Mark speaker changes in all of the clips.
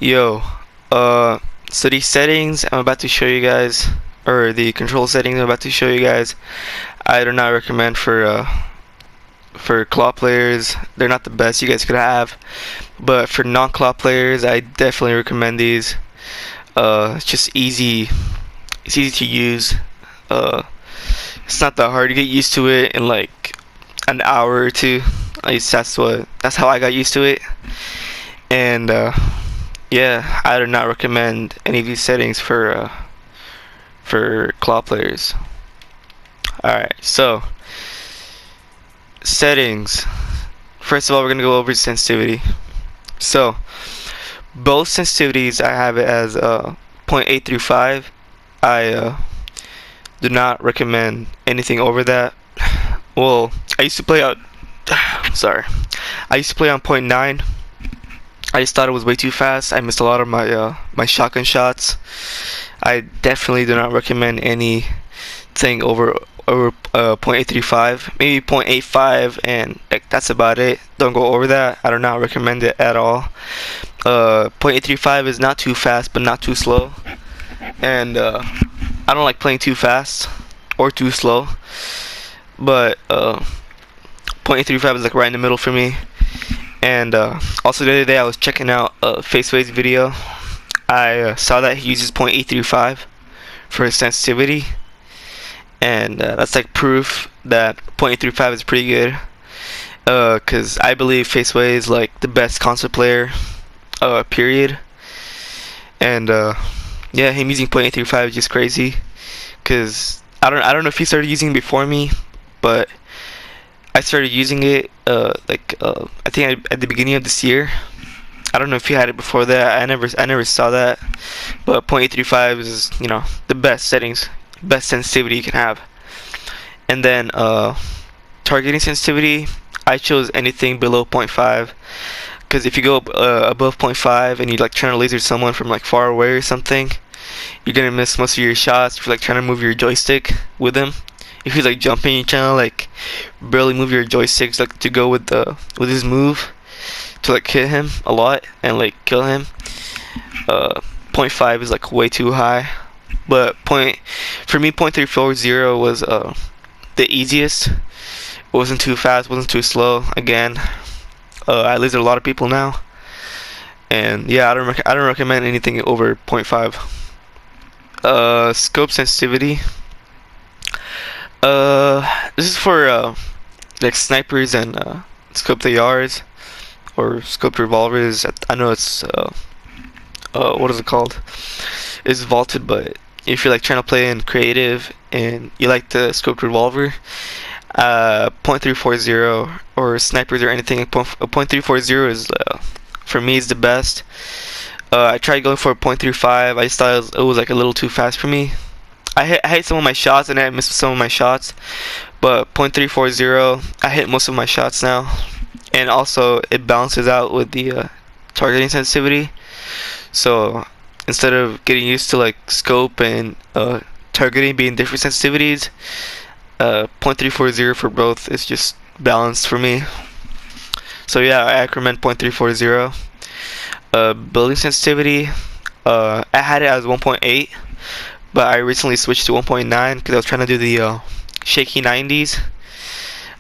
Speaker 1: Yo, so these settings I'm about to show you guys, or the control settings I'm about to show you guys, I do not recommend for claw players. They're not the best you guys could have, but for non-claw players, I definitely recommend these. It's just easy. It's easy to use. Uh, it's not that hard to get used to it in like an hour or two. At least that's how I got used to it. And yeah, I do not recommend any of these settings for claw players. Alright, so settings. First of all, we're gonna go over sensitivity. So both sensitivities, I have it as 0.8 through 5. I do not recommend anything over that. Well, I used to play out. Sorry, I used to play on 0.9. I just thought it was way too fast. I missed a lot of my shotgun shots. I definitely do not recommend anything over 0.835, maybe 0.85, and like, that's about it. Don't go over that. I do not recommend it at all. 0.835 is not too fast, but not too slow. And I don't like playing too fast or too slow. But 0.835 is like right in the middle for me. And also the other day I was checking out Faceway's video. I saw that he uses 0.835 for his sensitivity, and that's like proof that 0.835 is pretty good. Cause I believe Faceway is like the best console player, period. And yeah, him using 0.835 is just crazy. Cause I don't know if he started using it before me, but I started using it I think at the beginning of this year. I don't know if you had it before that. I never saw that. But 0.835 is, the best settings, best sensitivity you can have. And then targeting sensitivity, I chose anything below 0.5, because if you go above 0.5 and you like trying to laser someone from like far away or something, you're gonna miss most of your shots if you're like trying to move your joystick with them. If he's like jumping, you're trying to like barely move your joysticks like to go with his move to like hit him a lot and like kill him. 0.5 is like way too high, but for me 0.340 was the easiest. It wasn't too fast, wasn't too slow. Again, I laser a lot of people now, and yeah, I don't recommend anything over 0.5. Scope sensitivity. This is for like snipers and scoped ARs or scoped revolvers. I know it's what is it called? It's vaulted, but if you're like trying to play in creative and you like the scoped revolver, 0.340 or snipers or anything, 0.340 is for me is the best. I tried going for a 0.35. I just thought it was like a little too fast for me. I hit some of my shots and I missed some of my shots, but 0.340, I hit most of my shots now, and also it balances out with the targeting sensitivity. So instead of getting used to like scope and targeting being different sensitivities, 0.340 for both is just balanced for me. So yeah, I recommend 0.340. Building sensitivity, I had it as 1.8. But I recently switched to 1.9 because I was trying to do the shaky 90s.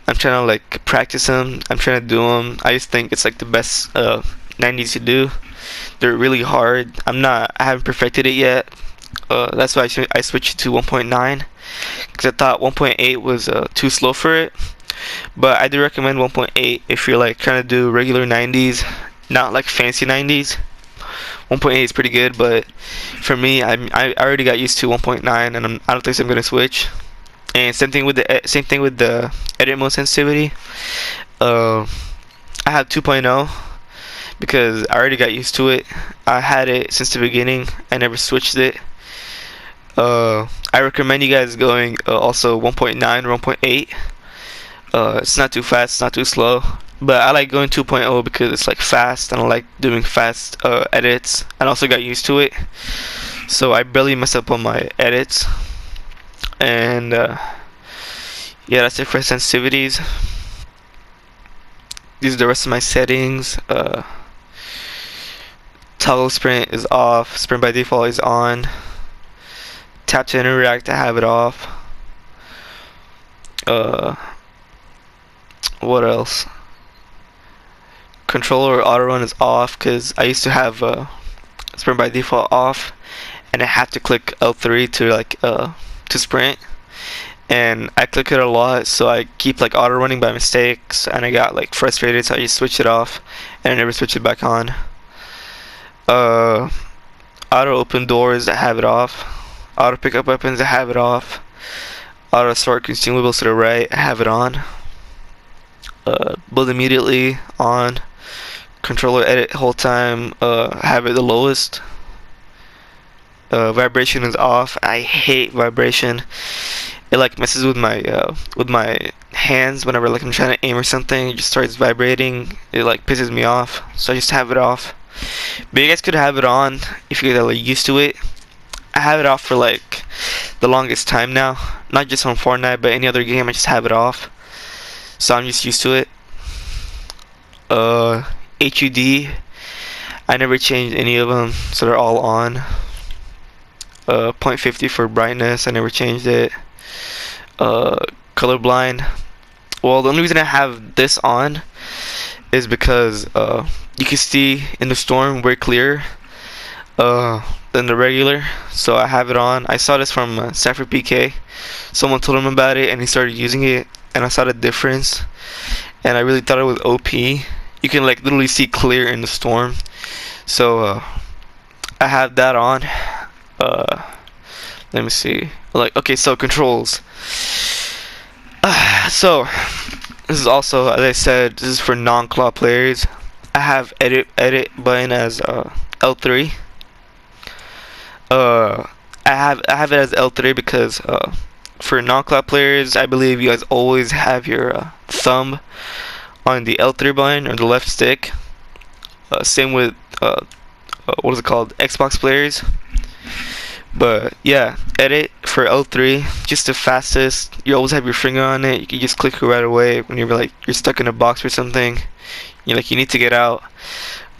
Speaker 1: I'm trying to like practice them. I'm trying to do them. I just think it's like the best 90s to do. They're really hard. I haven't perfected it yet. That's why I switched to 1.9 because I thought 1.8 was too slow for it. But I do recommend 1.8 if you're like trying to do regular 90s, not like fancy 90s. 1.8 is pretty good, but for me, I already got used to 1.9, and I don't think I'm gonna switch. And same thing with the edit mode sensitivity. I have 2.0 because I already got used to it. I had it since the beginning. I never switched it. I recommend you guys going also 1.9 or 1.8. It's not too fast, it's not too slow. But I like going 2.0 because it's like fast and I like doing fast edits. And also got used to it. So I barely mess up on my edits. And yeah, that's it for sensitivities. These are the rest of my settings. Toggle sprint is off. Sprint by default is on. Tap to interact, I have it off. What else? Controller auto run is off because I used to have sprint by default off, and I have to click L3 to to sprint, and I click it a lot, so I keep like auto running by mistakes, and I got like frustrated, so I just switched it off, and I never switched it back on. Auto open doors, I have it off. Auto pick up weapons, I have it off. Auto sort consumables to the right, I have it on. Build immediately, on. Controller edit whole time, I have it the lowest. Vibration is off. I hate vibration. It like messes with my hands whenever like I'm trying to aim or something. It just starts vibrating. It like pisses me off, so I just have it off. But you guys could have it on if you guys are like used to it. I have it off for like the longest time now. Not just on Fortnite, but any other game I just have it off. So I'm just used to it. HUD, I never changed any of them, so they're all on. 0.50 for brightness, I never changed it. Colorblind, well, the only reason I have this on is because you can see in the storm way clearer than the regular, so I have it on. I saw this from Sanford PK. Someone told him about it and he started using it, and I saw the difference, and I really thought it was OP. You can like literally see clear in the storm, so I have that on. Let me see. Like, okay, so controls. So this is also, as I said, this is for non-claw players. I have edit button as L3. I have it as L3 because for non-claw players, I believe you guys always have your thumb on the L3 button or the left stick. Same with what is it called, Xbox players. But yeah, edit for L3, just the fastest. You always have your finger on it. You can just click it right away when you're stuck in a box or something. You need to get out.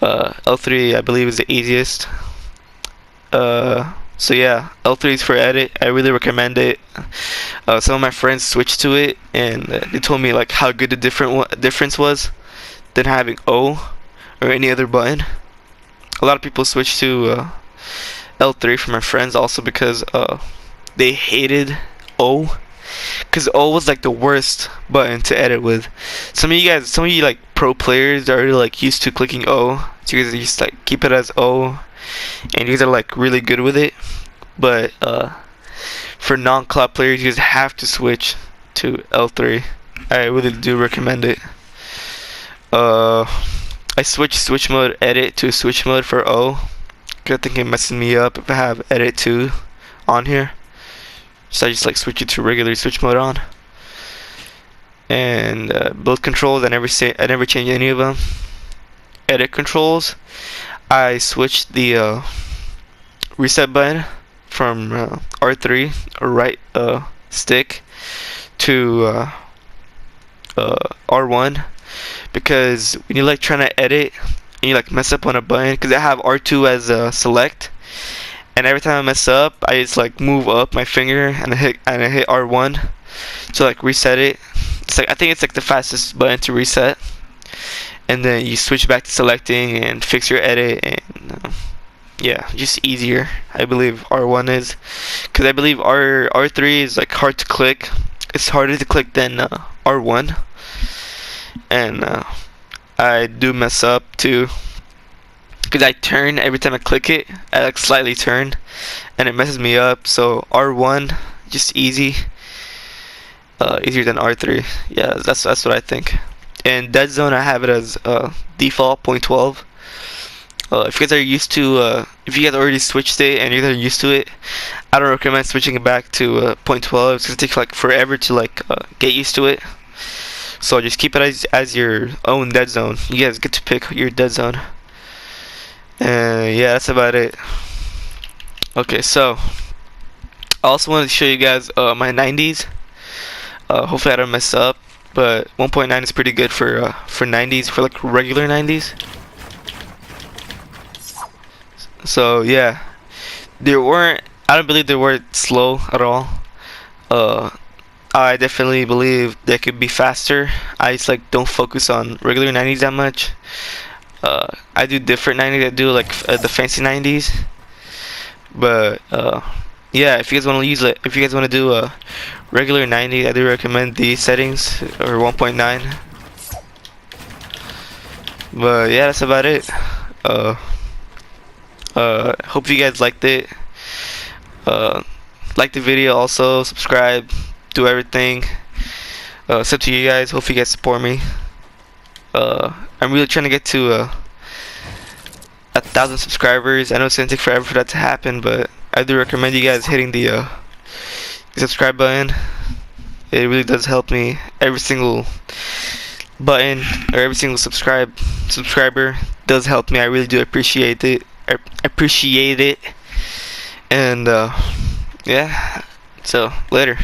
Speaker 1: L3 I believe is the easiest. So yeah, L3 is for edit. I really recommend it. Some of my friends switched to it, and they told me like how good the difference was than having O or any other button. A lot of people switched to L3 for my friends also because they hated O, because O was like the worst button to edit with. Some of you like pro players are already like used to clicking O, so you guys just like keep it as O, and you guys are like really good with it. But for non-claw players, you guys have to switch to L3. I really do recommend it. I switched switch mode edit to switch mode for O. I think it messes me up if I have edit 2 on here. So I just like switch it to regular switch mode on. And build controls, I never change any of them. Edit controls, I switched the reset button from R3 or right stick to R1, because when you like trying to edit and you like mess up on a button, because I have R2 as select, and every time I mess up I just like move up my finger and I hit R1 to like reset it. It's like, I think it's like the fastest button to reset, and then you switch back to selecting and fix your edit, and yeah, just easier. I believe R1 is, because I believe R3 is like hard to click. It's harder to click than R1, and I do mess up too, because I turn every time I click it. I like slightly turn, and it messes me up. So R1 just easier than R3. Yeah, that's what I think. And dead zone, I have it as default 0.12. If you guys are used to, if you guys already switched it and you're used to it, I don't recommend switching it back to 0.12. It's gonna take like forever to like get used to it. So just keep it as your own dead zone. You guys get to pick your dead zone. And yeah, that's about it. Okay, so I also wanted to show you guys my 90s. Hopefully I don't mess up, but 1.9 is pretty good for 90s, for like regular 90s. So yeah, there weren't. I don't believe they were slow at all. Uh, I definitely believe they could be faster. I just like don't focus on regular 90s that much. I do different 90s. I do like the fancy 90s. But yeah, if you guys want to use it, if you guys want to do a regular 90, I do recommend these settings or 1.9. But yeah, that's about it. Uh, hope you guys liked it. Uh, like the video, also subscribe, do everything. It's up to you guys. Hope you guys support me. I'm really trying to get to 1,000 subscribers. I know it's gonna take forever for that to happen, but I do recommend you guys hitting the subscribe button. It really does help me. Every single button or every single subscriber does help me. I really do appreciate it. I appreciate it. And yeah. So later.